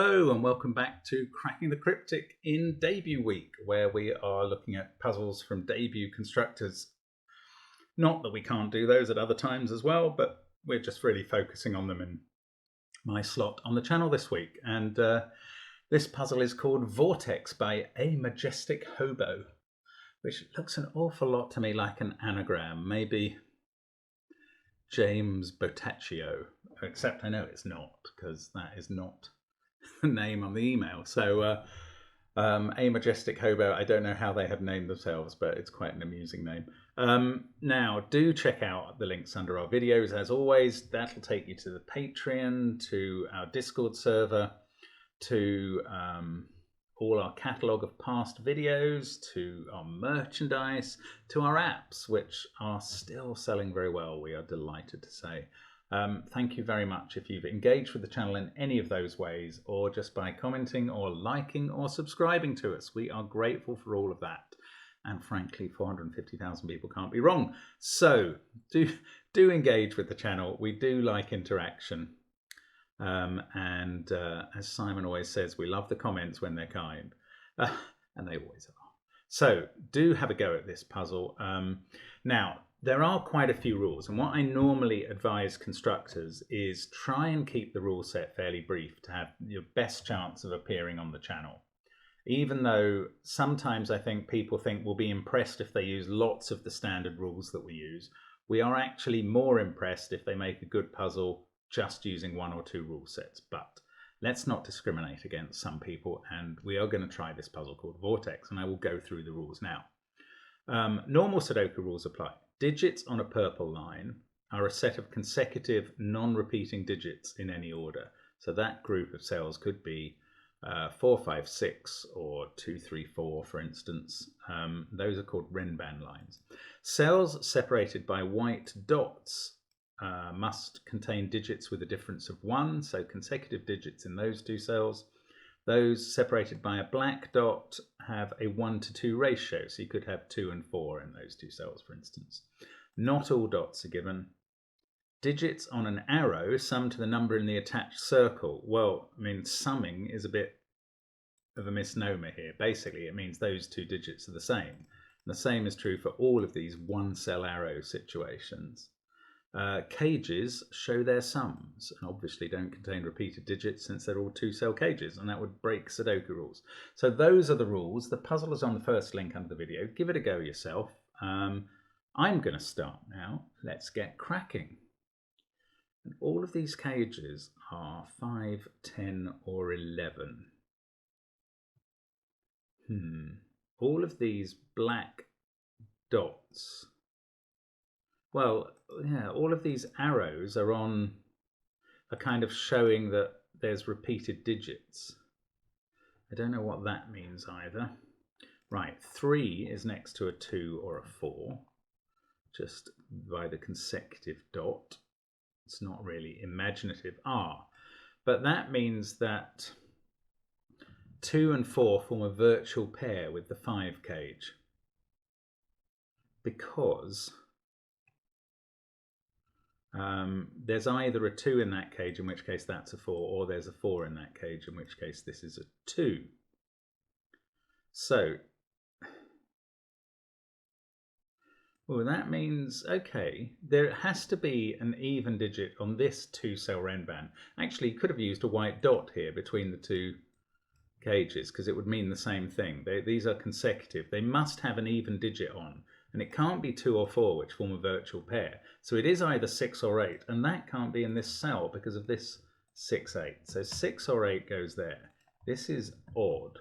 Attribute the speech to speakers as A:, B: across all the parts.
A: Hello and welcome back to Cracking the Cryptic in debut week, where we are looking at puzzles from debut constructors. Not that we can't do those at other times as well, but we're just really focusing on them in my slot on the channel this week. And this puzzle is called Vortex by A Majestic Hobo, which looks an awful lot to me like an anagram, maybe James Bottaccio, except I know it's not, because that is not the name on the email. So A Majestic Hobo, I don't know how they have named themselves, but it's quite an amusing name. Now, do check out the links under our videos. As always, that'll take you to the Patreon, to our Discord server, to all our catalogue of past videos, to our merchandise, to our apps, which are still selling very well, we are delighted to say. Thank you very much if you've engaged with the channel in any of those ways, or just by commenting or liking or subscribing to us. We are grateful for all of that. And frankly, 450,000 people can't be wrong. So do engage with the channel. We do like interaction. As Simon always says, we love the comments when they're kind, and they always are. So do have a go at this puzzle. Now, there are quite a few rules, and what I normally advise constructors is try and keep the rule set fairly brief to have your best chance of appearing on the channel. Even though sometimes I think people think we'll be impressed if they use lots of the standard rules that we use, we are actually more impressed if they make a good puzzle just using one or two rule sets. But let's not discriminate against some people, and we are going to try this puzzle called Vortex, and I will go through the rules now. Normal Sudoku rules apply. Digits on a purple line are a set of consecutive non-repeating digits in any order. So that group of cells could be 4, 5, 6 or 2, 3, 4, for instance. Those are called Renban lines. Cells separated by white dots must contain digits with a difference of 1, so consecutive digits in those two cells. Those separated by a black dot have a 1:2 ratio, so you could have 2 and 4 in those two cells, for instance. Not all dots are given. Digits on an arrow sum to the number in the attached circle. Well, I mean, summing is a bit of a misnomer here. Basically, it means those two digits are the same. And the same is true for all of these one-cell arrow situations. Cages show their sums and obviously don't contain repeated digits since they're all two-cell cages, and that would break Sudoku rules. So those are the rules. The puzzle is on the first link under the video. Give it a go yourself. I'm going to start now. Let's get cracking. And all of these cages are 5, 10 or 11. All of these black dots, well, yeah, all of these arrows are kind of showing that there's repeated digits. I don't know what that means either. Right, 3 is next to a 2 or a 4, just by the consecutive dot. It's not really imaginative. But that means that 2 and 4 form a virtual pair with the 5 cage, because there's either a 2 in that cage, in which case that's a 4, or there's a 4 in that cage, in which case this is a 2. So, well, that means, okay, there has to be an even digit on this 2-cell Renban. Actually, you could have used a white dot here between the two cages, because it would mean the same thing. These are consecutive. They must have an even digit on. And it can't be 2 or 4, which form a virtual pair. So it is either 6 or 8, and that can't be in this cell because of this 6, 8. So 6 or 8 goes there. This is odd.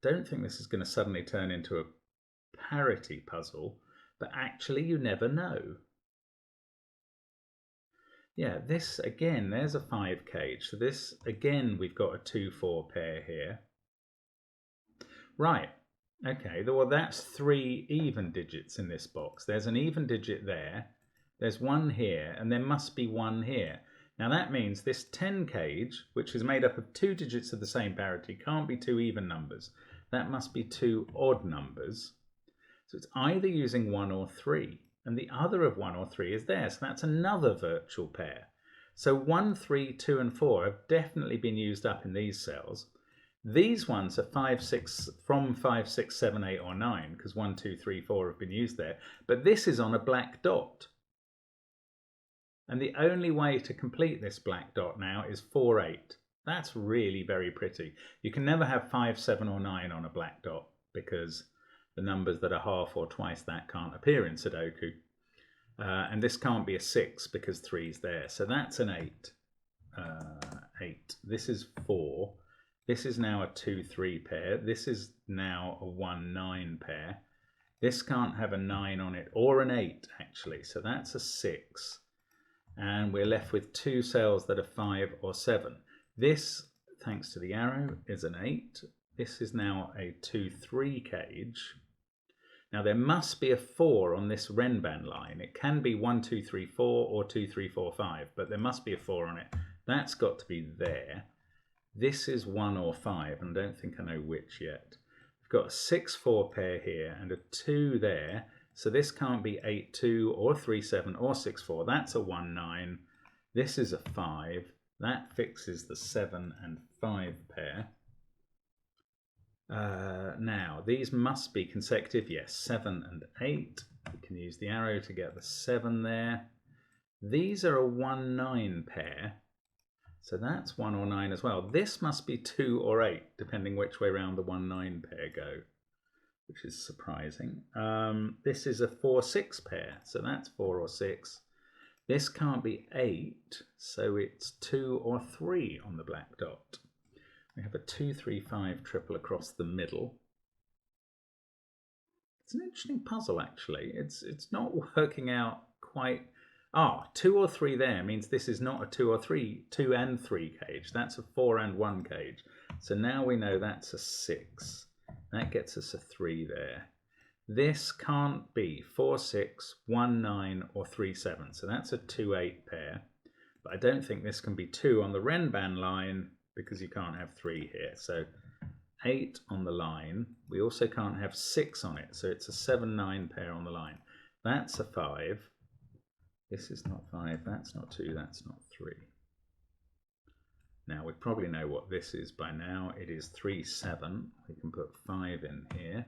A: Don't think this is going to suddenly turn into a parity puzzle, but actually you never know. Yeah, this again, there's a 5 cage. So this, again, we've got a 2, 4 pair here. Right. Okay, well, that's 3 even digits in this box. There's an even digit there, there's 1 here, and there must be 1 here. Now that means this 10 cage, which is made up of 2 digits of the same parity, can't be 2 even numbers. That must be 2 odd numbers. So it's either using 1 or 3, and the other of 1 or 3 is there, so that's another virtual pair. So 1, 3, 2 and 4 have definitely been used up in these cells. These ones are 5, 6, from 5, 6, 7, 8 or 9, because 1, 2, 3, 4 have been used there. But this is on a black dot. And the only way to complete this black dot now is 4, 8. That's really very pretty. You can never have 5, 7 or 9 on a black dot, because the numbers that are half or twice that can't appear in Sudoku. And this can't be a 6 because 3 is there. So that's an 8. 8. This is 4. This is now a 2, 3 pair. This is now a 1, 9 pair. This can't have a 9 on it, or an 8 actually. So that's a 6. And we're left with 2 cells that are 5 or 7. This, thanks to the arrow, is an 8. This is now a 2, 3 cage. Now there must be a 4 on this Renban line. It can be 1, 2, 3, 4 or 2, 3, 4, 5, but there must be a 4 on it. That's got to be there. This is 1 or 5, and I don't think I know which yet. We've got a 6, 4 pair here and a 2 there. So this can't be 8, 2 or 3, 7 or 6, 4. That's a 1, 9. This is a 5. That fixes the 7 and 5 pair. Now, these must be consecutive. Yes, 7 and 8. We can use the arrow to get the 7 there. These are a 1, 9 pair. So that's 1 or 9 as well. This must be 2 or 8, depending which way round the 1, 9 pair go, which is surprising. This is a 4, 6 pair. So that's 4 or 6. This can't be 8, so it's 2 or 3 on the black dot. We have a 2, 3, 5 triple across the middle. It's an interesting puzzle actually. It's not working out quite. 2 or 3 there means this is not a 2 or 3, 2 and 3 cage. That's a 4 and 1 cage. So now we know that's a 6. That gets us a 3 there. This can't be 4, 6, 1, 9 or 3, 7. So that's a 2, 8 pair. But I don't think this can be 2 on the Renban line, because you can't have 3 here. So 8 on the line. We also can't have 6 on it. So it's a 7, 9 pair on the line. That's a 5. This is not 5. That's not 2. That's not 3. Now we probably know what this is by now. It is 3, 7. We can put 5 in here.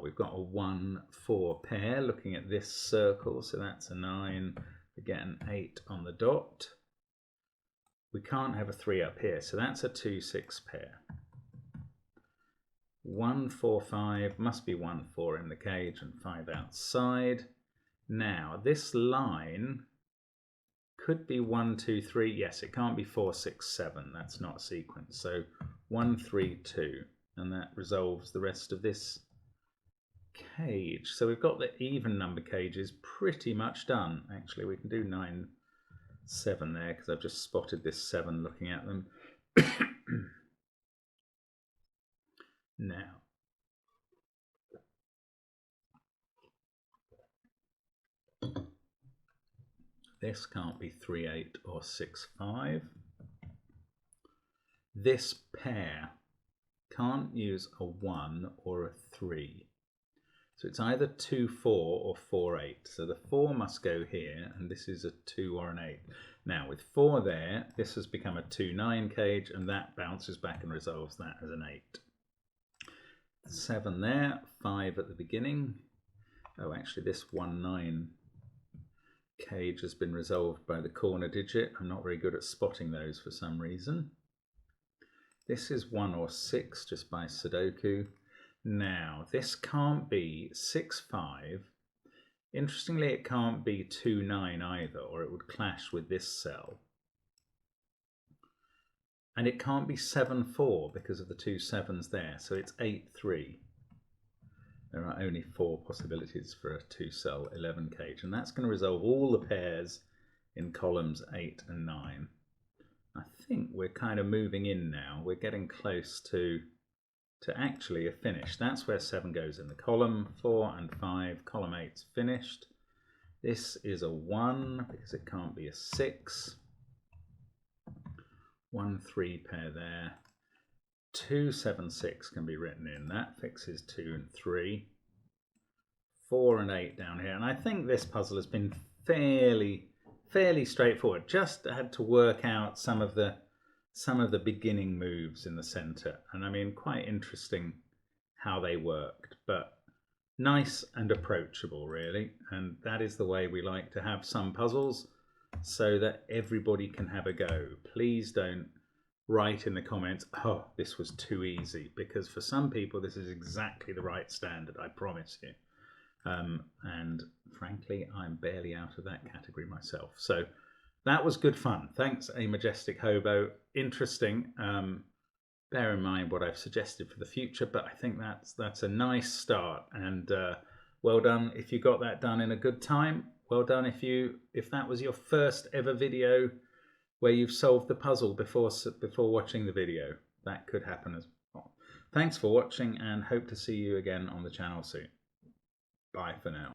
A: We've got a 1, 4 pair looking at this circle. So that's a 9. We get an 8 on the dot. We can't have a 3 up here. So that's a 2, 6 pair. 1, 4, 5 must be 1, 4 in the cage and 5 outside. Now this line could be 1, 2, 3. Yes, it can't be 4, 6, 7. That's not a sequence. So 1, 3, 2, and that resolves the rest of this cage. So we've got the even number cages pretty much done. Actually, we can do 9, 7 there because I've just spotted this 7 looking at them. Now, this can't be 3, 8 or 6, 5. This pair can't use a 1 or a 3. So it's either 2, 4 or 4, 8. So the 4 must go here, and this is a 2 or an 8. Now with 4 there, this has become a 2, 9 cage, and that bounces back and resolves that as an 8. 7 there, 5 at the beginning. Oh, actually this 1, 9 cage has been resolved by the corner digit. I'm not very good at spotting those for some reason. This is 1 or 6 just by Sudoku. Now this can't be 6, 5. Interestingly, it can't be 2, 9 either, or it would clash with this cell. And it can't be 7, 4 because of the 2 7s there. So it's 8, 3. There are only 4 possibilities for a 2-cell 11 cage. And that's going to resolve all the pairs in columns 8 and 9. I think we're kind of moving in now. We're getting close to actually a finish. That's where 7 goes in the column. 4 and 5. Column 8's finished. This is a 1 because it can't be a 6. 1, 3 pair there. 2, 7, 6 can be written in. That fixes 2 and 3. 4 and 8 down here, and I think this puzzle has been fairly straightforward. Just had to work out some of the beginning moves in the center, and I mean, quite interesting how they worked, but nice and approachable, really. And that is the way we like to have some puzzles, so that everybody can have a go. Please don't write in the comments, oh, this was too easy, because for some people this is exactly the right standard, I promise you. And frankly, I'm barely out of that category myself. So that was good fun. Thanks, A Majestic Hobo. Interesting. Bear in mind what I've suggested for the future, but I think that's a nice start. And well done if you got that done in a good time. Well done if that was your first ever video where you've solved the puzzle before watching the video. That could happen as well. Thanks for watching, and hope to see you again on the channel soon. Bye for now.